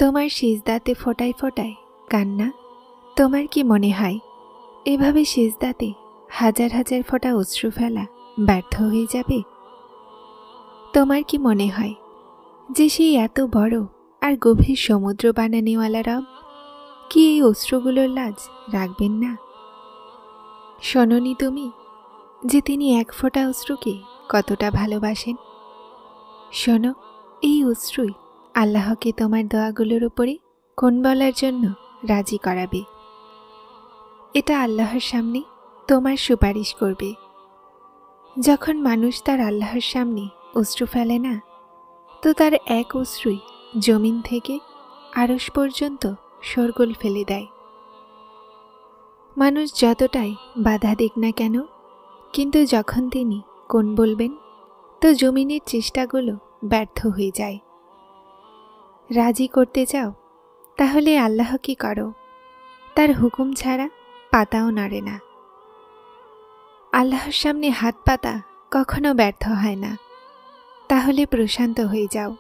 তোমার সিজদাতে ফোঁটায় ফোঁটায় কান্না। তোমার কি মনে হয় এভাবে সিজদাতে হাজার হাজার ফোঁটা অশ্রু ফেলা ব্যর্থ হয়ে যাবে? তোমার কি মনে হয় যে সেই এত বড় আর গভীর সমুদ্র বানানেওয়ালা রব কি এই অশ্রুগুলোর লাজ রাখবেন না? শোনোনি তুমি যে তিনি এক ফোঁটা অশ্রুকে কতটা ভালোবাসেন? শোনো, এই অশ্রুই আল্লাহকে তোমার দোয়াগুলোর উপরে কোন বলার জন্য রাজি করাবে। এটা আল্লাহর সামনে তোমার সুপারিশ করবে। যখন মানুষ তার আল্লাহর সামনে অশ্রু ফেলে না, তো তার এক অশ্রুই জমিন থেকে আরশ পর্যন্ত শোরগোল ফেলে দেয়। মানুষ যতটাই বাধা দিক না কেন, কিন্তু যখন তিনি কোন বলবেন, তো জমিনের চেষ্টাগুলো ব্যর্থ হয়ে যায়। রাজি করতে চাও? তাহলে আল্লাহ কি করো, তার হুকুম ছাড়া পাতাও নাড়ে না। আল্লাহর সামনে হাত পাতা কখনো ব্যর্থ হয় না। তাহলে প্রশান্ত হয়ে যাও।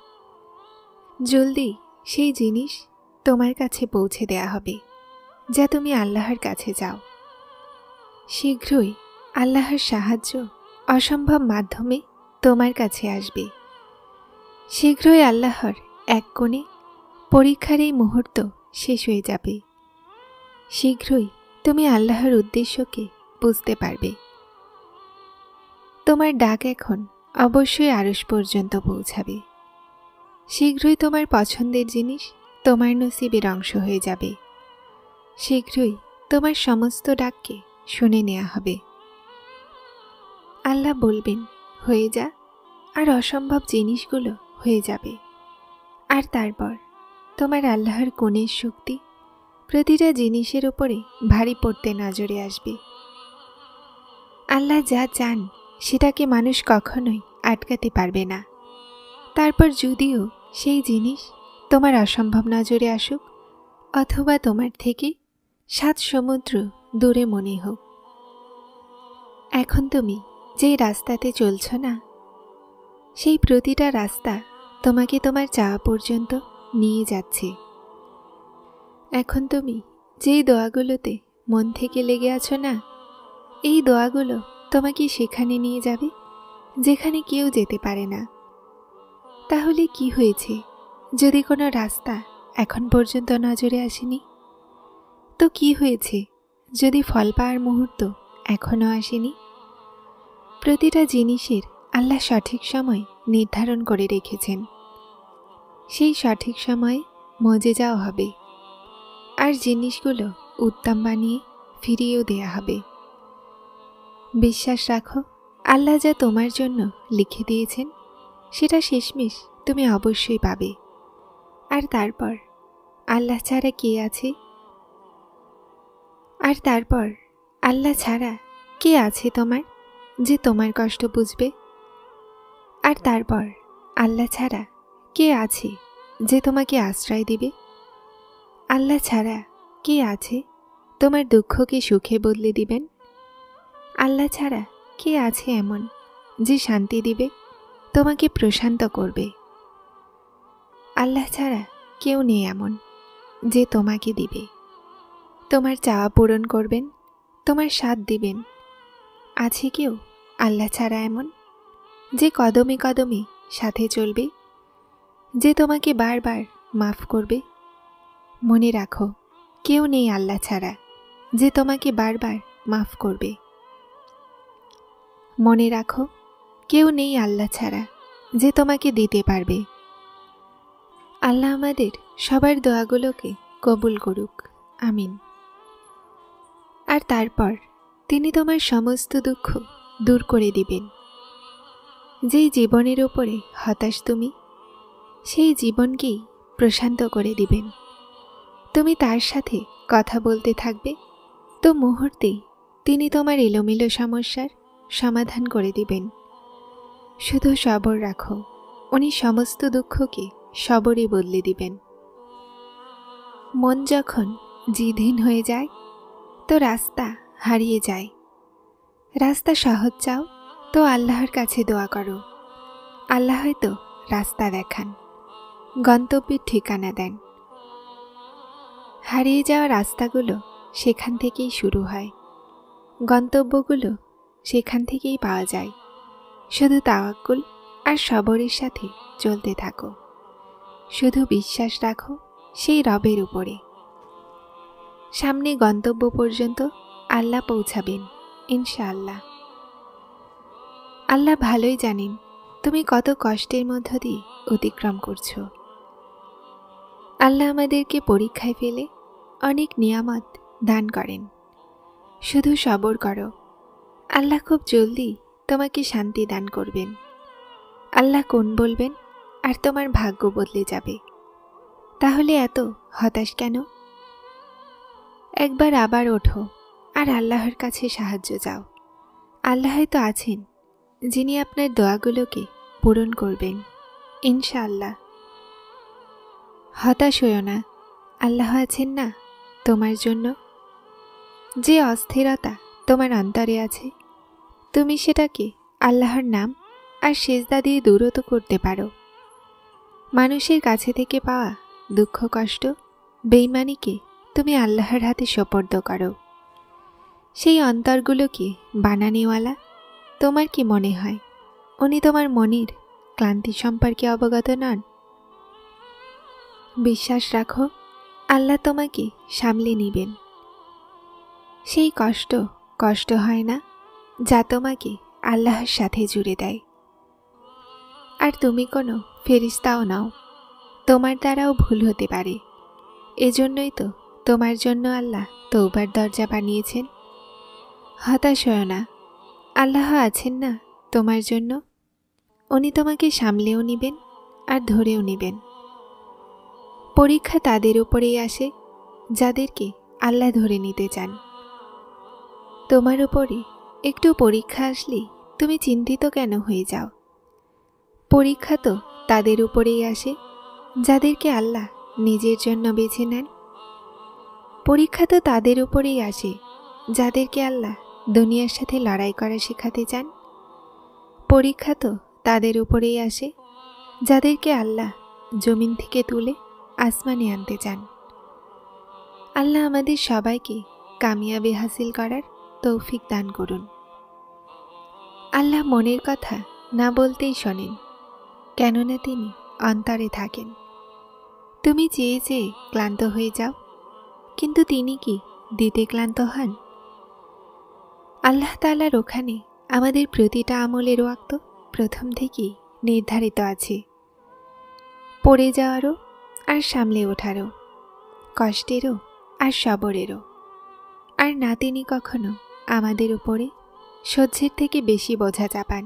জলদি সেই জিনিস তোমার কাছে পৌঁছে দেয়া হবে যা তুমি আল্লাহর কাছে চাও। শীঘ্রই আল্লাহর সাহায্য অসম্ভব মাধ্যমে তোমার কাছে আসবে। শীঘ্রই আল্লাহর এক কোণে পরীক্ষার এই মুহূর্ত শেষ হয়ে যাবে। শীঘ্রই তুমি আল্লাহর উদ্দেশ্যকে বুঝতে পারবে। তোমার ডাক এখন অবশ্যই আরশ পর্যন্ত পৌঁছাবে। শীঘ্রই তোমার পছন্দের জিনিস তোমার নসিবের অংশ হয়ে যাবে। শীঘ্রই তোমার সমস্ত ডাককে শুনে নেওয়া হবে। আল্লাহ বলবেন হয়ে যা, আর অসম্ভব জিনিসগুলো হয়ে যাবে। আর তারপর তোমার আল্লাহর গুণের শক্তি প্রতিটা জিনিসের উপরে ভারী পড়তে নজরে আসবে। আল্লাহ যা চান সেটাকে মানুষ কখনোই আটকাতে পারবে না। তারপর যদিও সেই জিনিস তোমার অসম্ভব নজরে আসুক, অথবা তোমার থেকে 7 সমুদ্র দূরে মনে হোক। এখন তুমি যেই রাস্তাতে চলছ না, সেই প্রতিটা রাস্তা তোমাকে তোমার চাওয়া পর্যন্ত নিয়ে যাচ্ছে। এখন তুমি যেই দোয়াগুলোতে মন থেকে লেগে আছো না, এই দোয়াগুলো তোমাকে সেখানে নিয়ে যাবে যেখানে কেউ যেতে পারে না। তাহলে কি হয়েছে যদি কোনো রাস্তা এখন পর্যন্ত নজরে আসেনি? তো কি হয়েছে যদি ফল পাওয়ার মুহূর্ত এখনও আসেনি? প্রতিটা জিনিসের আল্লাহ সঠিক সময় নির্ধারণ করে রেখেছেন। সেই সঠিক সময়ে মজেজাও হবে, আর জিনিসগুলো উত্তম বানিয়ে ফিরিয়েও দেয়া হবে। বিশ্বাস রাখো, আল্লাহ যা তোমার জন্য লিখে দিয়েছেন সেটা শেষমেশ তুমি অবশ্যই পাবে। আর তারপর আল্লাহ ছাড়া কে আছে? আর তারপর আল্লাহ ছাড়া কে আছে তোমার, যে তোমার কষ্ট বুঝবে? আর তারপর আল্লাহ ছাড়া কে আছে যে তোমাকে আশ্রয় দিবে? আল্লাহ ছাড়া কে আছে তোমার দুঃখকে সুখে বদলে দিবেন? আল্লাহ ছাড়া কে আছে এমন যে শান্তি দিবে, তোমাকে প্রশান্ত করবে? আল্লাহ ছাড়া কেউ নেই এমন যে তোমাকে দিবে, তোমার চাওয়া পূরণ করবেন, তোমার সাথ দিবেন। আছে কেউ আল্লাহ ছাড়া এমন যে কদমে কদমে সাথে চলবে, যে তোমাকে বারবার মাফ করবে? মনে রাখো, কেউ নেই আল্লাহ ছাড়া যে তোমাকে বারবার মাফ করবে। মনে রাখো, কেউ নেই আল্লাহ ছাড়া যে তোমাকে দিতে পারবে। আল্লাহ আমাদের সবার দোয়াগুলোকে কবুল করুক, আমিন। আর তারপর তিনি তোমার সমস্ত দুঃখ দূর করে দিবেন। যেই জীবনের ওপরে হতাশ তুমি, সেই জীবনকেই প্রশান্ত করে দিবেন। তুমি তার সাথে কথা বলতে থাকবে, তো মুহূর্তেই তিনি তোমার এলোমেলো সমস্যার সমাধান করে দিবেন। শুধু সবর রাখো, উনি সমস্ত দুঃখকে সবরে বদলে দিবেন। মন যখন জিদহীন হয়ে যায়, তো রাস্তা হারিয়ে যায়। রাস্তা সহজ চাও তো আল্লাহর কাছে দোয়া করো। আল্লাহ হয়তো রাস্তা দেখান, গন্তব্যের ঠিকানা দেন, হারিয়ে যাওয়া রাস্তাগুলো সেখান থেকেই শুরু হয়, গন্তব্যগুলো সেখান থেকেই পাওয়া যায়। শুধু তাওয়াক্কুল আর সবরের সাথে চলতে থাকো। শুধু বিশ্বাস রাখো সেই রবের উপরে। সামনে গন্তব্য পর্যন্ত আল্লাহ পৌঁছাবেন ইনশাআল্লাহ। আল্লাহ ভালোই জানেন তুমি কত কষ্টের মধ্য দিয়ে অতিক্রম করছো। আল্লাহ আমাদেরকে পরীক্ষায় ফেলে অনেক নিয়ামত দান করেন। শুধু সবর করো, আল্লাহ খুব জলদি তোমাকে শান্তি দান করবেন। আল্লাহ কোন বলবেন আর তোমার ভাগ্য বদলে যাবে। তাহলে এত হতাশ কেন? একবার আবার ওঠো আর আল্লাহর কাছে সাহায্য চাও। আল্লাহ তো আছেন যিনি আপনার দোয়াগুলোকে পূরণ করবেন ইনশাআল্লাহ। হতাশ হইও না, আল্লাহ আছেন না তোমার জন্য। যে অস্থিরতা তোমার অন্তরে আছে, তুমি সেটাকে আল্লাহর নাম আর সেজদা দিয়ে দূরত করতে পারো। মানুষের কাছে থেকে পাওয়া দুঃখ কষ্ট বেঈমানিকে তুমি আল্লাহর হাতে সোপর্দ করো। সেই অন্তরগুলোকে বানানিওয়ালা, তোমার কি মনে হয় উনি তোমার মনের ক্লান্তি সম্পর্কে অবগত নন? বিশ্বাস রাখো, আল্লাহ তোমাকে সামলে নিবেন। সেই কষ্ট হয় না যা তোমাকে আল্লাহর সাথে জুড়ে দেয়। আর তুমি কোনো ফেরেশতাও নাও, তোমার দ্বারাও ভুল হতে পারে। এজন্যই তো তোমার জন্য আল্লাহ তওবার দরজা বানিয়েছেন। হতাশ হও না, আল্লাহ আছেন না তোমার জন্য। উনি তোমাকে সামলেও নিবেন আর ধরেও নিবেন। পরীক্ষা তাদের উপরেই আসে যাদেরকে আল্লাহ ধরে নিতে চান। তোমার উপরে একটু পরীক্ষা আসলেই তুমি চিন্তিত কেন হয়ে যাও? পরীক্ষা তো তাদের উপরেই আসে যাদেরকে আল্লাহ নিজের জন্য বেছে নেন। পরীক্ষা তো তাদের উপরেই আসে যাদেরকে আল্লাহ দুনিয়ার সাথে লড়াই করা শেখাতে চান। পরীক্ষা তো তাদের উপরেই আসে যাদেরকে আল্লাহ জমিন থেকে তুলে আসমানে আনতে চান। আল্লাহ আমাদের সবাইকে কামিয়াবি হাসিল করার তৌফিক দান করুন। আল্লাহ মনের কথা না বলতেই শোনেন, কেননা তিনি অন্তরে থাকেন। তুমি চেয়ে চেয়ে ক্লান্ত হয়ে যাও, কিন্তু তিনি কি দিতে ক্লান্ত হন? আল্লাহ তাআলার ওখানে আমাদের প্রতিটা আমলের ওয়াক্ত প্রথম থেকেই নির্ধারিত আছে। পড়ে যাওয়ারও আর সামলে ওঠারও, কষ্টেরও আর সবরেরও। আর না তিনি কখনো আমাদের উপরে সহ্যের থেকে বেশি বোঝা চাপান।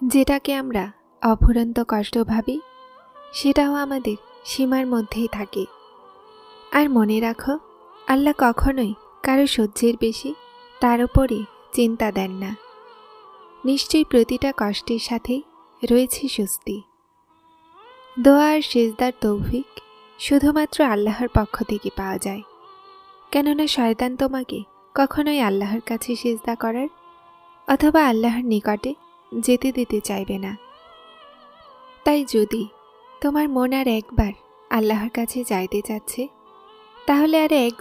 যেটাকে আমরা অফুরন্ত কষ্ট ভাবি, সেটাও আমাদের সীমার মধ্যেই থাকে। আর মনে রাখো, আল্লাহ কখনোই কারো সহ্যের বেশি তার উপরে চিন্তা দেন না। নিশ্চয়ই প্রতিটা কষ্টের সাথেই রয়েছে স্বস্তি। দোয়া আর সেজদার তৌফিক শুধুমাত্র আল্লাহর পক্ষ থেকে পাওয়া যায়, কেননা শয়তান তোমাকে কখনোই আল্লাহর কাছে সেজদা করার অথবা আল্লাহর নিকটে যেতে দিতে চাইবে না। তাই যদি তোমার মন আর একবার আল্লাহর কাছে যাইতে চাচ্ছে, তাহলে আর এক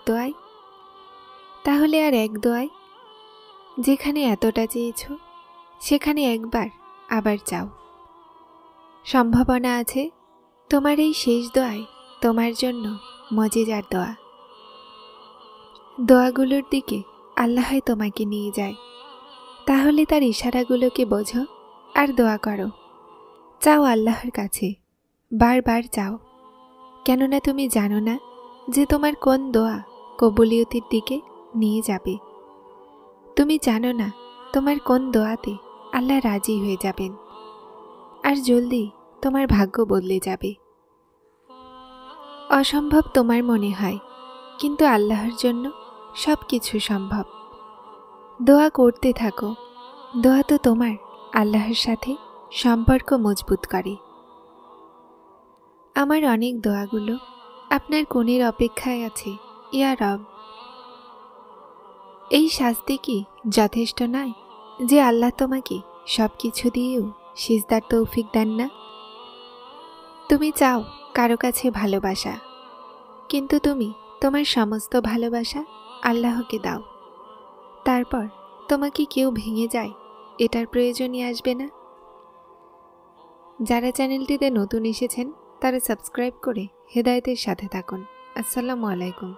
দোয়ায় যেখানে এতটা চেয়েছ সেখানে একবার আবার চাও। সম্ভাবনা আছে তোমার এই শেষ দোয়ায় তোমার জন্য মজেদার দোয়াগুলোর দিকে আল্লাহ তোমাকে নিয়ে যায়। তাহলে তার ইশারাগুলোকে বোঝো আর দোয়া করো। চাও আল্লাহর কাছে, বারবার চাও, কেননা তুমি জানো না যে তোমার কোন দোয়া কবুলিয়তের দিকে নিয়ে যাবে। তুমি জানো না তোমার কোন দোয়াতে আল্লাহ রাজি হয়ে যাবেন, আর জলদি তোমার ভাগ্য বদলে যাবে। অসম্ভব তোমার মনে হয়, কিন্তু আল্লাহর জন্য সব কিছু সম্ভব। দোয়া করতে থাকো। দোয়া তো তোমার আল্লাহর সাথে সম্পর্ক মজবুত করে। আমার অনেক দোয়াগুলো আপনার কোণের অপেক্ষায় আছে ইয়া রব। এই শাস্তি কি যথেষ্ট নয় যে আল্লাহ তোমাকে সব কিছু দিয়েও সিজদার তৌফিক দেন না? তুমি চাও কারো কাছে ভালোবাসা, কিন্তু তুমি তোমার সমস্ত ভালোবাসা আল্লাহকে দাও। তারপর তোমাকে কেউ ভেঙে যায় এটার প্রয়োজনই আসবে না। যারা চ্যানেলটিতে নতুন এসেছেন তারা সাবস্ক্রাইব করে হেদায়েতের সাথে থাকুন। আসসালামু আলাইকুম।